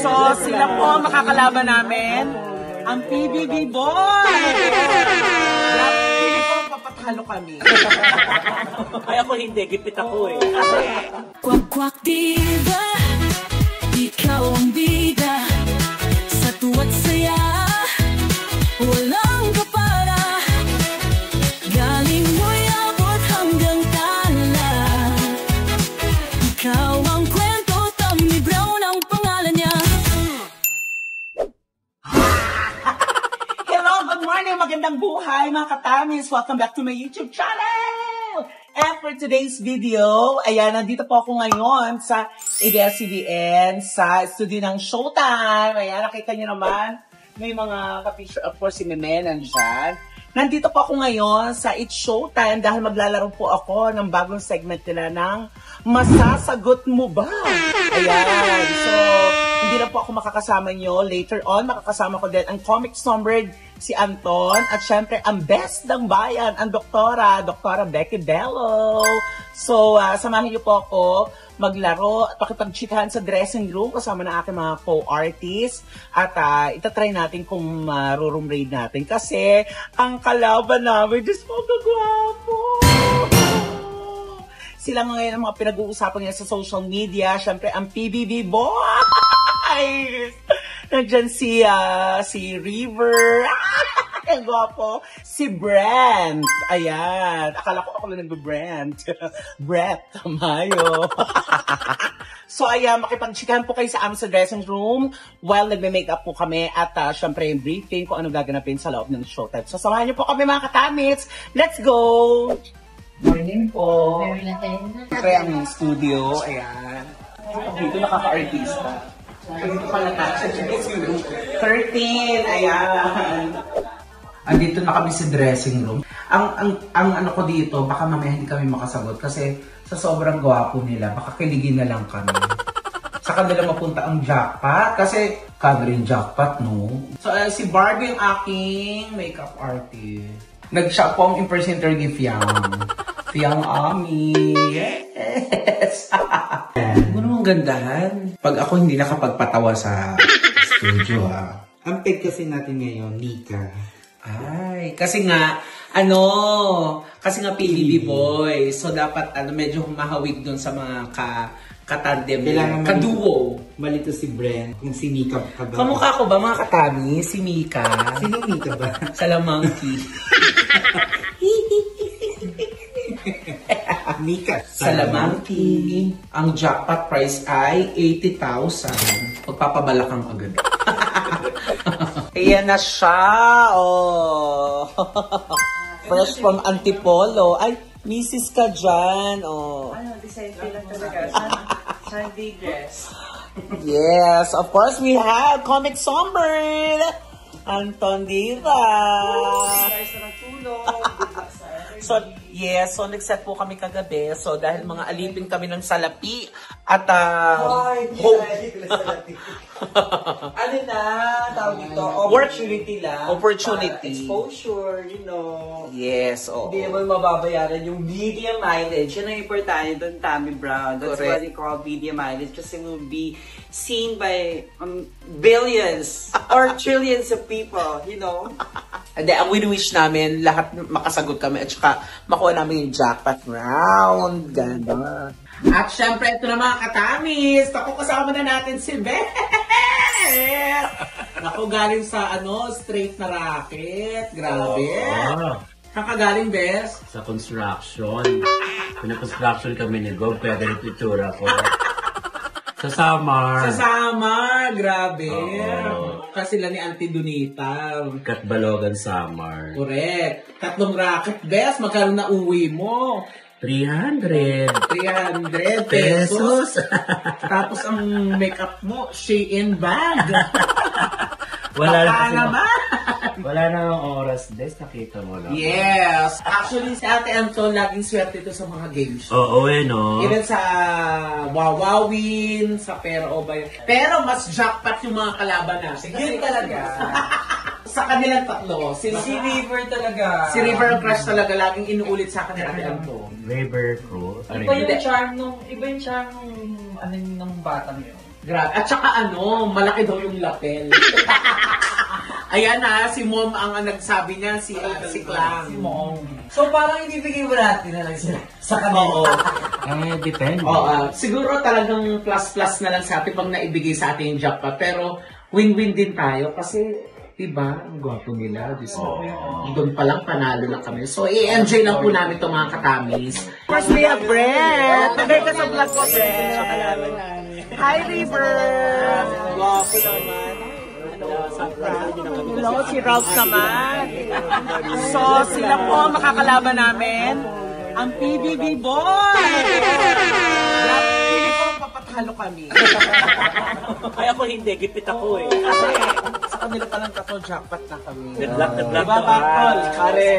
So, sila po makakalaban namin. Ang PBB Boy! Hindi ko papatalo kami. Ay, ako hindi. Gipit ako eh. Kwak-kwak diba, ikaw ang bida. Sa tuwa't saya, walang kapara. Galing mo'y abot hanggang tala. Ikaw ang kwento, Tommy Brown ang pangalan niya. Hello, good morning, magandang buhay mga katamis. Welcome back to my YouTube channel! And for today's video, ayan, nandito po ako ngayon sa ABS-CBN sa studio ng Showtime. Ayan, nakita niyo naman, may mga ka-picture, of course, si Meme nandyan. Nandito po ako ngayon sa It's Showtime dahil maglalaro po ako ng bagong segment nila ng Masasagot Mo Ba? Ayan, so hindi na po ako makakasama nyo. Later on, makakasama ko din ang comic songbird, si Anton, at syempre ang best ng bayan, ang Doktora Becky Bello. So, samahin niyo po ako maglaro at pakipag-chikahan sa dressing room kasama ng aking mga co-artists. At itatry natin kung room raid natin kasi ang kalaban namin, Diyos mo, kagwapo! Sila ngayon ang mga pinag-uusapan niya sa social media. Syempre, ang PBB Boys! Nandyan si River. Ang gwapo. Si Brent. Ayan. Akala ko ako lang nagbe-Brent. Brett Tamayo. So, ayan, makipag-chikahan po kayo sa amin sa dressing room while nagme-makeup po kami at syempre yung briefing kung ano gaganapin sa loob ng Showtime. So, samahan niyo po kami mga katamits. Let's go! Morning po. Siyempre ang studio. Ayan. Dito nakaka-artista. Dito pala sa dressing room. 13. Ayan. Andito na kami sa dressing room. Ang ano ko dito, baka mamaya hindi kami makasagot kasi sa sobrang gwapo nila, baka kiligin na lang kami. Sa kanila mapunta ang jackpot kasi covering jackpot, no? So, si Barbie yung aking makeup artist. Nag-shop po ang impersonator ni Fiang Ami. Yes! Ano namang gandahan? Pag ako hindi nakapagpatawa sa studio, ha? Ang peg kasi natin ngayon, Nika. Ay, kasi nga PBB Boy. So, dapat, medyo humahawig dun sa mga katandem, kaduo. Malito si Brent, kung si Mika ka ba? Kamukha ko ba, mga katami? Si Mika. Sino Mika ba? Salamangki. Mika. Salamangki. Ang jackpot price ay 80,000. Pagpapabalakang agad. Ayan na siya. Oh. Fresh from Antipolo. Ay, Mrs. ka dyan. Oh. Ano, design ko lang talaga. Sunday dress. Yes, of course we have Comic Songbird, Anton Diva. Guys, na natulog. So, yes, so nag-set po kami kagabi. So, dahil mga alipin kami ng salapi at Ano na, tawag dito, opportunity lang. Opportunity. Exposure, you know. Yes, oo. Hindi naman mababayaran yung media mileage. Yun ang importante doon, Tommy Brown. That's Correct. what they call media mileage kasi will be seen by billions or trillions of people, you know. Hindi, ang win-wish namin, lahat makasagot kami at saka makuha namin yung jackpot round. Ganda. At syempre, ito na mga katamis. Ako kasama na natin si Beth. Ako galing sa straight na racket. Grabe. Kakagaling, Beth? Sa construction. Pina-construction kami ni Gob, kaya ganito itura ko. Sa Samar. Sa Samar, grabe. Kasi sila ni Auntie Donita. Katbalogan Samar. Correct. 3 racket, Beth. Magkano na uwi mo? 300 pesos. Tapos ang makeup mo, Shein bag. Wala nang oras, Des. Nakita mo na. Yes. Actually, si Ate Anton, laging swerte ito sa mga games. Oo, no? Even sa Wawawin, sa Pero ba yun. Pero mas jackpot yung mga kalaban natin. Yun talaga. Sa kanilang tatlo. Si River talaga. Si River ang crush talaga. Laging inuulit sa akin Ate Anton. River Cruz. Iba yung charm nung batang yun. Grabe. At saka malaki daw yung lapel. Ayan si Mom ang nagsabi niya, si Klang. Si Mom. So parang ibibigay mo natin na lang sila sa kanila. Depende. Siguro talagang plus na lang sa atin pag naibigay sa atin yung jackpot. Pero win-win din tayo kasi diba, ang gwapo nila. Doon pa lang panalo na kami. So i-enjoy lang po namin itong mga katamis. First we have Brent. Tagay ka sa vlog ko, Brent. Hi, River! Gwapo naman. Hello, si Ralph naman. So, sila po makakalaban namin. Ang PBB Boys! Hindi po papatalo kami. Ay ako hindi, gipit ako eh. Kasi sa kanila palang kato, jackpot na kami. Good luck Diba, Bakol? Pare.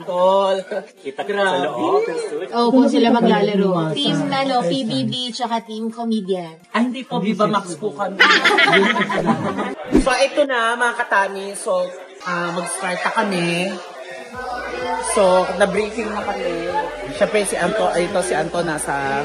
Tol. Kita ka sa loob. Opo, sila maglalaro. Team PBB tsaka Team Comedian. Ay, hindi po, Viva Max po kami. So, ito na, mga katani. So, mag-start na kami. So, na-briefing na kami. Siyempre, si Anto nasa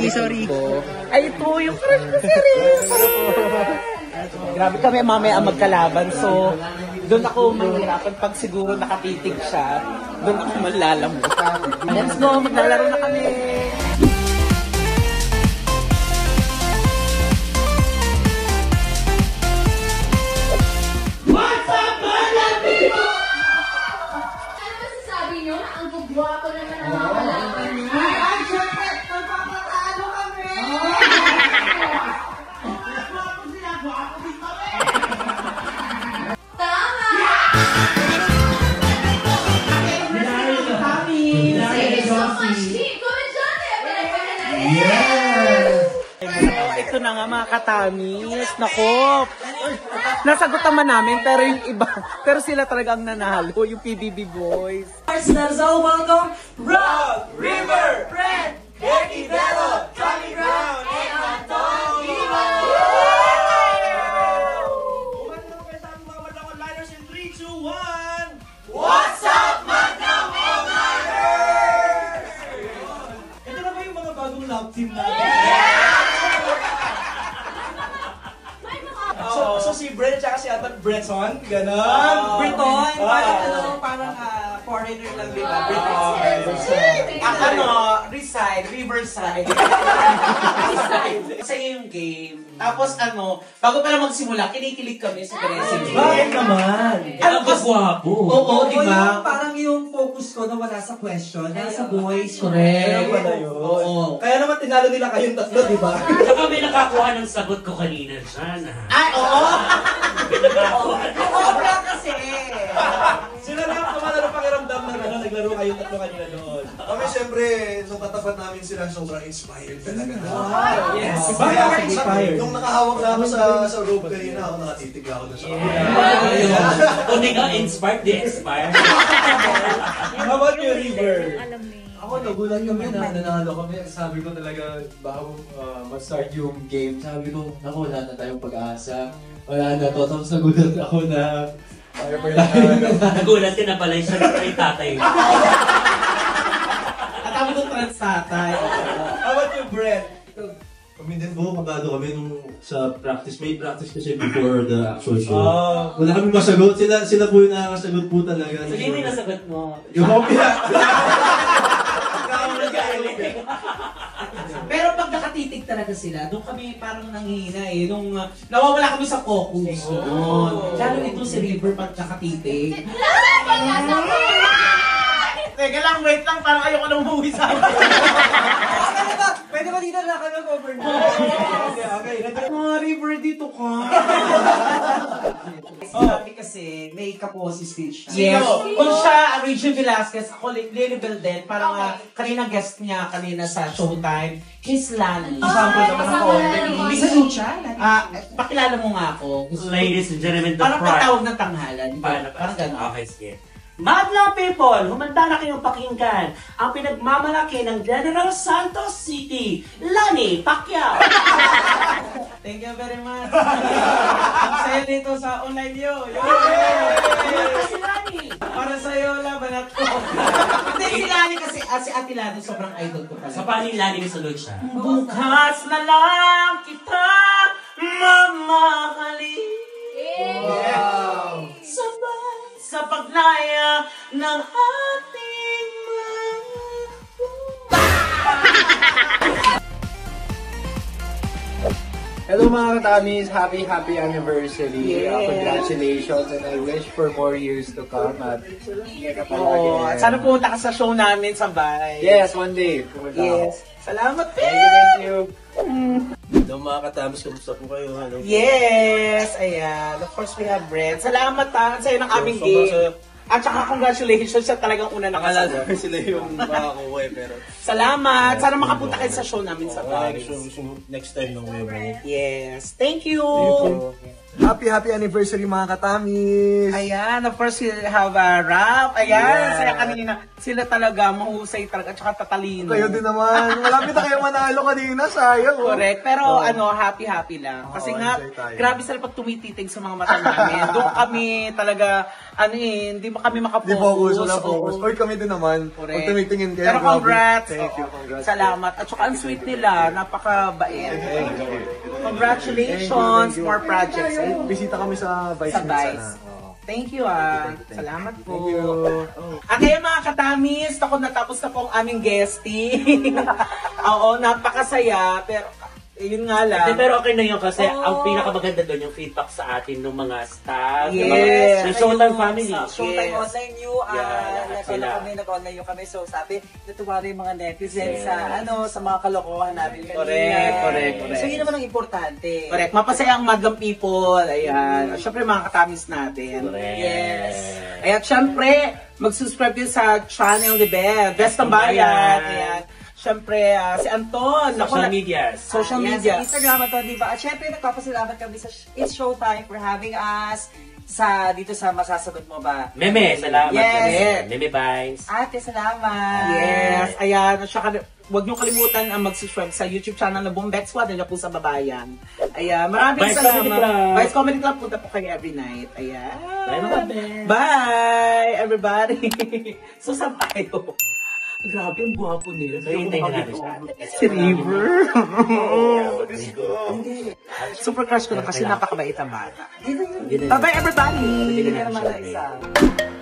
likod ko. Ay, ito, yung crush ko si Grabe kami mamaya ang magkalaban. So, doon ako mahirapan pag siguro nakatitig siya. Doon ako malalamot. Let's go, maglalaro na kami. Ito na nga mga katamis. Nako. Nasagot naman namin pero yung iba, pero sila talaga ang nanalo, yung PBB Boys. Let's all welcome Rob, River, Brent, Becky Bello, Tommy Brown, and Anton Diva! What's up, Magnum All-Nighters? Ito na ba yung mga bagong love team natin? So si Brent at si Anton Breton, gano'n? Breton? Parang foreigner lang, di ba? Breton. Reside, Riverside. Kasi yung game. Tapos bago pa lang magsimula, kinikilig kami sa Teresing. Bakit naman? Ang gwapo. Oo, di ba? Parang yung focus ko na wala sa question, nasa boys. Correct. Ano pala yun? Oo. Kaya naman tinalo nila kayong tatlo, di ba? Saka may nakakuha ng sagot ko kanina dyan. Ay, oo! May nakakuha. Obra kasi! Sila lang kumalaro pakiramdam na naglaro kayong tatlo kanina doon. Kami siyempre, nung katapat namin sila, sobrang inspired talaga. Yes! Bakit Inspired. Nung nakahawak na ako sa rope kanina, ako nakatitig ako na sa kanila. Kung di ka inspired, di expired. How about you, River? Ako nagulat kami na nanalo kami. Sabi ko talaga bago mag-start yung game, sabi ko, naku, wala na tayong pag-asa. Wala na to. Tapos nagulat ako na Nagulat ka na pala yung sagot kay tatay. At ako itong trans tatay. How about you, Brent? Kami din po, kabado kami nung sa practice. May practice kasi before the actual show. Wala kami masagot. Sila po yung nakakasagot po talaga. Sige, may nasagot mo. Yung kopya! Pero pag nakatitig talaga sila, doon kami parang nanghihina nung nawawala kami sa focus. Lalo nito si River pag nakatitig. Teka lang, wait lang, parang ayoko nang umuwi sa akin. Pwede ba dito na kami cover na? Okay. River, dito ka. Sabi kasi, may kapo si stage. Yes. Kung siya, Rachel Velasquez, ako Lily Belden, parang kanina guest niya kanina sa Showtime, she's Lani. Example naman ako. Sa Lucha? Pakilala mo nga ako. Ladies and gentlemen, the Parang pride. patawag ng tanghalan. Parang gano'n. Okay, sige. Madlang people, humanda na kayong pakinggan ang pinagmamalaki ng General Santos City, Lani Pacquiao. Thank you very much. Ang saya dito sa online yo. Si Lani. Para sa'yo, laban na to. Hindi, si Lani kasi, si Ate Lani, sobrang idol ko pala. Sa paling lani may sunod siya. Bukas na lang kita mamahalin. Wow! Sa paglaya ng ating mga... Hello mga katamis! Happy anniversary! Yes. Congratulations and I wish for more years to come at Oo, sana pumunta ka sa show namin sabay. Yes, one day. Pumunta ako. Yes. Salamat, Thank you. Hello mga katamis, kamusta po kayo? Hello. Yes, ayan. Of course, we have bread. Salamat ha, sa'yo ng aming Sobrang game. At saka congratulations sa talagang una Akala nakasagot. namin sila yung makakuha pero... Salamat! Sana makapunta kayo sa show namin sa Paris. Next time nung Webber. Yes. Thank you! Happy anniversary mga katamis! Ayan, of course, we have a rap. Ayan, Yeah. saya kanina. Sila talaga, mahusay talaga, at saka tatalino. Kayo din naman. Malapit na kayo manalo kanina, sayang. Correct. Pero happy lang. Kasi nga, enjoy tayo. grabe sila pag tumititig sa mga mata namin. Doon kami talaga, hindi kami makafocus. Di focus, wala Oo. focus. Oy, kami din naman. Correct. Pag tumitingin kayo, Pero grabe. congrats. Thank you, Oo. congrats. Salamat. At saka ang sweet nila, napakabait. Congratulations, more projects. Bisita kami sa Vice Sa Vice. Sana. Oo. Thank you Salamat po. Thank you. At ayun mga katamis, ako natapos na po ang aming guesting. Oo, napakasaya. Pero yun nga lang. Pero okay na yun kasi ang pinakamaganda doon yung feedback sa atin ng mga staff. Yes. Ng Showtime family. Showtime Yes. online you, nag-online kami. So sabi, natuwa rin yung mga netizens sa sa mga kalokohan namin kanina. Correct. So yun naman ang importante. Correct. Mapasaya ang Madlang people. Ayan. At syempre mga katamis natin. Yes. Ayan, syempre, mag-subscribe din sa channel ni Beth. Best ng Bayan. Ayan. Syempre, si Anton. Social media. Social Yes, media. sa Instagram at di ba? At syempre, nagpapasalamat kami sa It's Showtime for having us dito sa Masasagot Mo Ba? Meme, salamat. Yes. Meme Vibes. Ate, salamat. Yes. Ayan. At saka, huwag niyo kalimutan ang mag-subscribe sa YouTube channel na Boom Bet Squad. Nandiyan po sa Babayan. Ayan. Maraming Vice Comedy Club. salamat. Vice Comedy Club. Punta po kayo every night. Ayan. Bye, mga Ben. Bye, everybody. So, saan tayo? Grabe, ang guwapo nila. So, hintayin na natin siya. Si River. Super crush ko na kasi napakabait ang bata. Bye-bye, everybody. Hindi ka naman Isa.